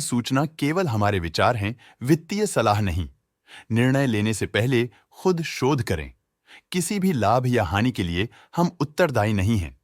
सूचना केवल हमारे विचार हैं, वित्तीय सलाह नहीं। निर्णय लेने से पहले खुद शोध करें। किसी भी लाभ या हानि के लिए हम उत्तरदायी नहीं हैं।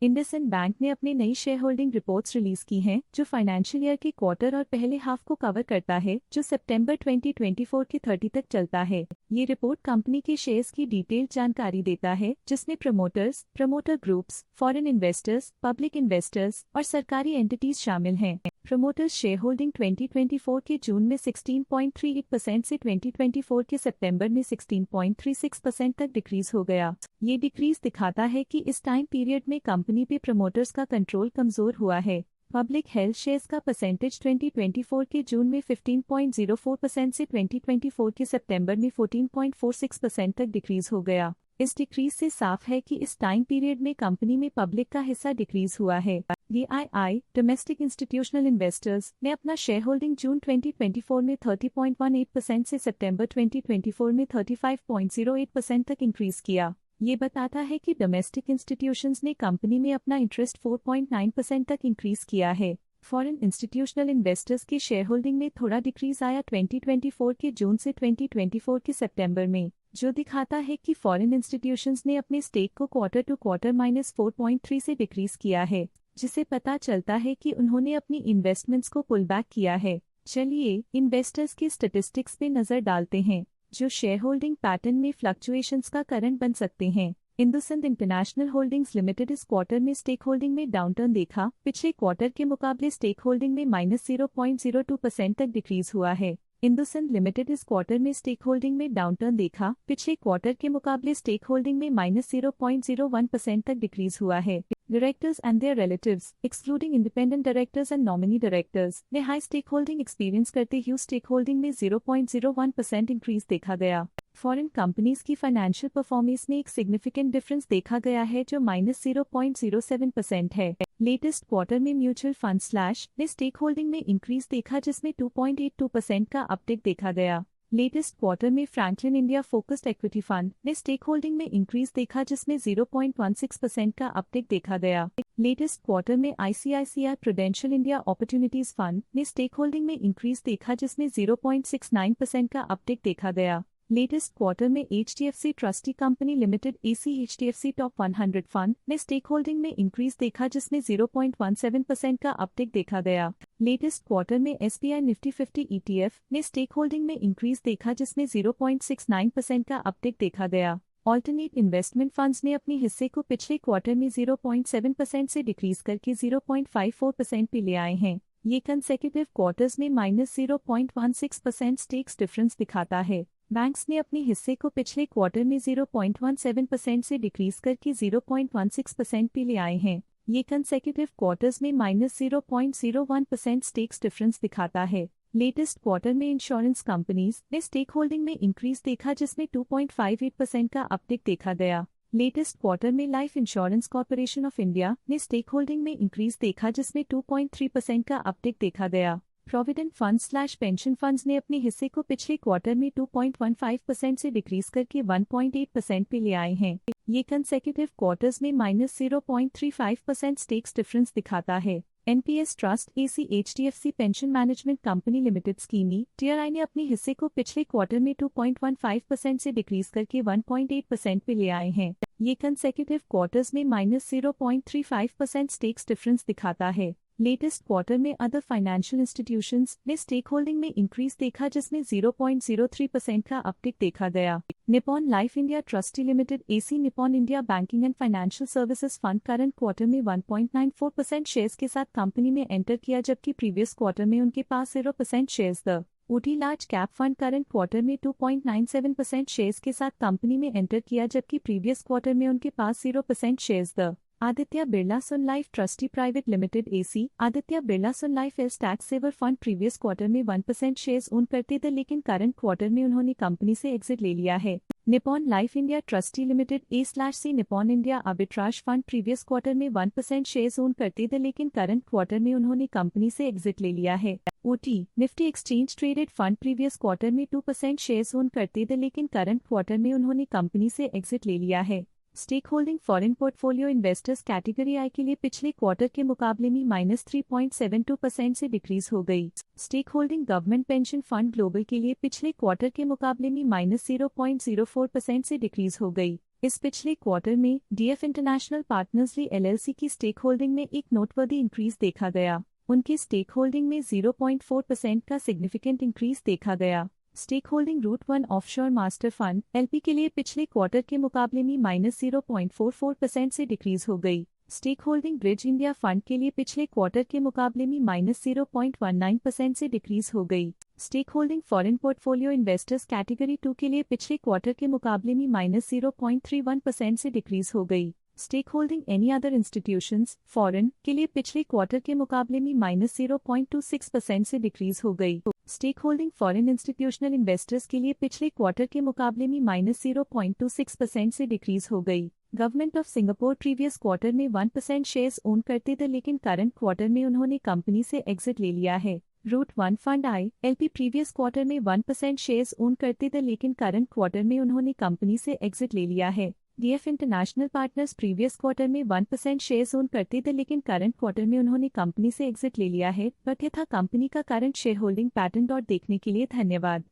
इंडसइंड बैंक ने अपनी नई शेयर होल्डिंग रिपोर्ट्स रिलीज की हैं, जो फाइनेंशियल ईयर के क्वार्टर और पहले हाफ को कवर करता है, जो सितंबर 2024 के 30 तक चलता है। ये रिपोर्ट कंपनी के शेयर्स की डिटेल्ड जानकारी देता है, जिसमें promoters, promoter groups, foreign investors, public investors और सरकारी एंटिटीज शामिल हैं। प्रमोटर्स शेयर होल्डिंग 2024 के जून में 16.38% से 2024 के सितंबर में 16.36% तक डिक्रीज हो गया। ये डिक्रीज दिखाता है कि इस टाइम पीरियड में कंपनी पे प्रमोटर्स का कंट्रोल कमजोर हुआ है। पब्लिक हेल्थ शेयर्स का परसेंटेज 2024 के जून में 15.04% से 2024 के सितंबर में 14.46% तक डिक्रीज हो गया। इस डिक्रीज से साफ है कि इस टाइम पीरियड में कंपनी में पब्लिक का हिस्सा डिक्रीज हुआ है। DII डोमेस्टिक इंस्टीट्यूशनल इन्वेस्टर्स ने अपना शेयर होल्डिंग जून 2024 में 30.18% से सितंबर 2024 में 35.08% तक इंक्रीज किया। ये बताता है कि डोमेस्टिक इंस्टीट्यूशंस ने कंपनी में अपना इंटरेस्ट 4.9% तक इंक्रीज किया है। फॉरेन इंस्टीट्यूशनल इन्वेस्टर्स की शेयर होल्डिंग में थोड़ा डिक्रीज आया 2024 के जून से 2024 के सितंबर में, जो दिखाता है कि फॉरेन इंस्टीट्यूशंस ने अपने स्टेक को क्वार्टर टू क्वार्टर -4.3 से डिक्रीज किया है, जिसे पता चलता है कि उन्होंने अपनी इन्वेस्टमेंट्स को पुल बैक किया है। चलिए इन्वेस्टर्स की स्टैटिस्टिक्स पे नजर डालते हैं, जो शेयर होल्डिंग पैटर्न में फ्लक्चुएशंस का कारण बन सकते हैं। इंडसइंड इंटरनेशनल होल्डिंग्स लिमिटेड इस क्वार्टर में स्टेक होल्डिंग में डाउनटर्न देखा। पिछले क्वार्टर के मुकाबले स्टेक होल्डिंग में -0.02% तक डिक्रीज हुआ है। इंडसइंड लिमिटेड इस क्वार्टर में स्टेक होल्डिंग में डाउनटर्न देखा। पिछले क्वार्टर के मुकाबले स्टेक होल्डिंग में -0.01% तक डिक्रीज हुआ है। Directors and their relatives, excluding independent directors and nominee directors, ने हाई स्टेक होल्डिंग एक्सपीरियंस करते हुए स्टेक होल्डिंग में 0.01% इंक्रीज देखा गया। फॉरेन कंपनीज की फाइनेंशियल परफॉर्मेंस में एक सिग्निफिकेंट डिफरेंस देखा गया है, जो -0.07% है। लेटेस्ट क्वार्टर में म्यूचुअल फंड स्लैश ने स्टेक होल्डिंग में इंक्रीज देखा, जिसमें 2.82% का अपटिक देखा गया। लेटेस्ट क्वार्टर में Franklin India focused equity fund ने स्टेक होल्डिंग में इंक्रीज देखा, जिसमें 0.16% का अपटिक देखा गया। लेटेस्ट क्वार्टर में ICICI prudential India opportunities fund ने स्टेक होल्डिंग में इंक्रीज देखा, जिसमें 0.69% का अपटिक देखा गया। लेटेस्ट क्वार्टर में HDFC trustee company limited HDFC top 100 fund ने स्टेक होल्डिंग में इंक्रीज देखा, जिसमें 0.17% का अपटिक देखा गया। लेटेस्ट क्वार्टर में SBI निफ्टी 50 ETF ने स्टेक होल्डिंग में इंक्रीज देखा, जिसमें 0.69% का अपटिक देखा गया। ऑल्टरनेट इन्वेस्टमेंट फंड्स ने अपने हिस्से को पिछले क्वार्टर में 0.7% से डिक्रीज करके 0.54% पे ले आए हैं। ये कंसेक्यूटिव क्वार्टर्स में -0.16% स्टेक्स डिफरेंस दिखाता है। बैंक्स ने अपने हिस्से को पिछले क्वार्टर में 0.17% से डिक्रीज करके 0.16% पे ले आए हैं। ये कंसेक्यूटिव क्वार्टर्स में -0.01% स्टेक्स डिफरेंस दिखाता है। लेटेस्ट क्वार्टर में इंश्योरेंस कंपनीज ने स्टेक होल्डिंग में इंक्रीज देखा, जिसमें 2.58% का अपटिक देखा गया। लेटेस्ट क्वार्टर में life insurance corporation of India ने स्टेक होल्डिंग में इंक्रीज देखा, जिसमें 2.3% का अपटिक देखा गया। Provident fund slash pension funds ने अपने हिस्से को पिछले क्वार्टर में 2.15% से डिक्रीज करके 1.8% पे ले आए हैं। ये कंसेक्यूटिव क्वार्टर्स में -0.35% स्टेक्स डिफरेंस दिखाता है। NPS trust AC HDFC pension management company limited स्कीमी TRI ने अपने हिस्से को पिछले क्वार्टर में 2.15% से डिक्रीज करके 1.8% पे ले आए हैं। ये कंसेक्यूटिव क्वार्टर्स में -0.35% स्टेक्स डिफरेंस दिखाता है। लेटेस्ट क्वार्टर में अदर फाइनेंशियल इंस्टीट्यूशंस ने स्टेक होल्डिंग में इंक्रीज देखा, जिसमें 0.03% का अपटिक देखा गया। Nippon life India trustee limited AC Nippon India banking and financial services fund current quarter में 1.94% शेयर्स के साथ कंपनी में एंटर किया, जबकि प्रीवियस क्वार्टर में उनके पास 0% shares the OT large cap fund current quarter में 2.97% शेयर्स के साथ कंपनी में एंटर किया, जबकि प्रीवियस क्वार्टर में उनके पास 0% shares the Aditya Birla Sun Life trustee private limited AC Aditya Birla Sun Life age tax saver fund previous quarter में 1% शेयर्स ओन करते थे, लेकिन करंट क्वार्टर में उन्होंने कंपनी से एग्जिट ले लिया है। Nippon life India trustee limited A/C Nippon India arbitrage fund previous quarter में 1% शेयर्स ओन करते थे, लेकिन करंट क्वार्टर में उन्होंने कंपनी से एग्जिट ले लिया है। OT Nifty exchange traded fund previous quarter में 2% शेयर्स ओन करते थे, लेकिन करंट क्वार्टर में उन्होंने कंपनी से एग्जिट ले लिया है। Stake holding foreign portfolio investors category I के लिए पिछले क्वार्टर के मुकाबले में -3.72% से डिक्रीज हो गई। Stake holding government pension fund global के लिए पिछले क्वार्टर के मुकाबले में -0.04% से डिक्रीज हो गई। इस पिछले क्वार्टर में डीएफ इंटरनेशनल पार्टनर्स ली एलएलसी की स्टेक होल्डिंग में एक नोटवर्दी इंक्रीज देखा गया। उनकी स्टेक होल्डिंग में 0.4% का सिग्निफिकेंट इंक्रीज देखा गया। Stake holding Route One offshore master fund LP के लिए पिछले क्वार्टर के मुकाबले में -0.44% से डिक्रीज हो गई। Stake holding Bridge India Fund के लिए पिछले क्वार्टर के मुकाबले में -0.19% से डिक्रीज हो गई। Stake holding foreign portfolio investors category 2 के लिए पिछले क्वार्टर के मुकाबले में -0.31% से डिक्रीज हो गई। Stake holding any other institutions foreign के लिए पिछले क्वार्टर के मुकाबले में -0.26% से डिक्रीज हो गई। Stake holding foreign institutional investors के लिए पिछले क्वार्टर के मुकाबले में -0.26% से डिक्रीज हो गई। Government of Singapore previous quarter में 1% शेयर्स ओन करते थे, लेकिन करंट क्वार्टर में उन्होंने कंपनी से एग्जिट ले लिया है। Route One fund I LP previous quarter में 1% शेयर्स ओन करते थे, लेकिन करंट क्वार्टर में उन्होंने कंपनी से एग्जिट ले लिया है। DF international partners previous quarter में 1% शेयर्स ओन करते थे, लेकिन करंट क्वार्टर में उन्होंने कंपनी से एग्जिट ले लिया है। तथ्य था कंपनी का करंट शेयर होल्डिंग पैटर्न। देखने के लिए धन्यवाद।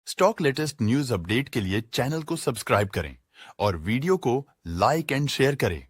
स्टॉक लेटेस्ट न्यूज अपडेट के लिए चैनल को सब्सक्राइब करें और वीडियो को लाइक एंड शेयर करें।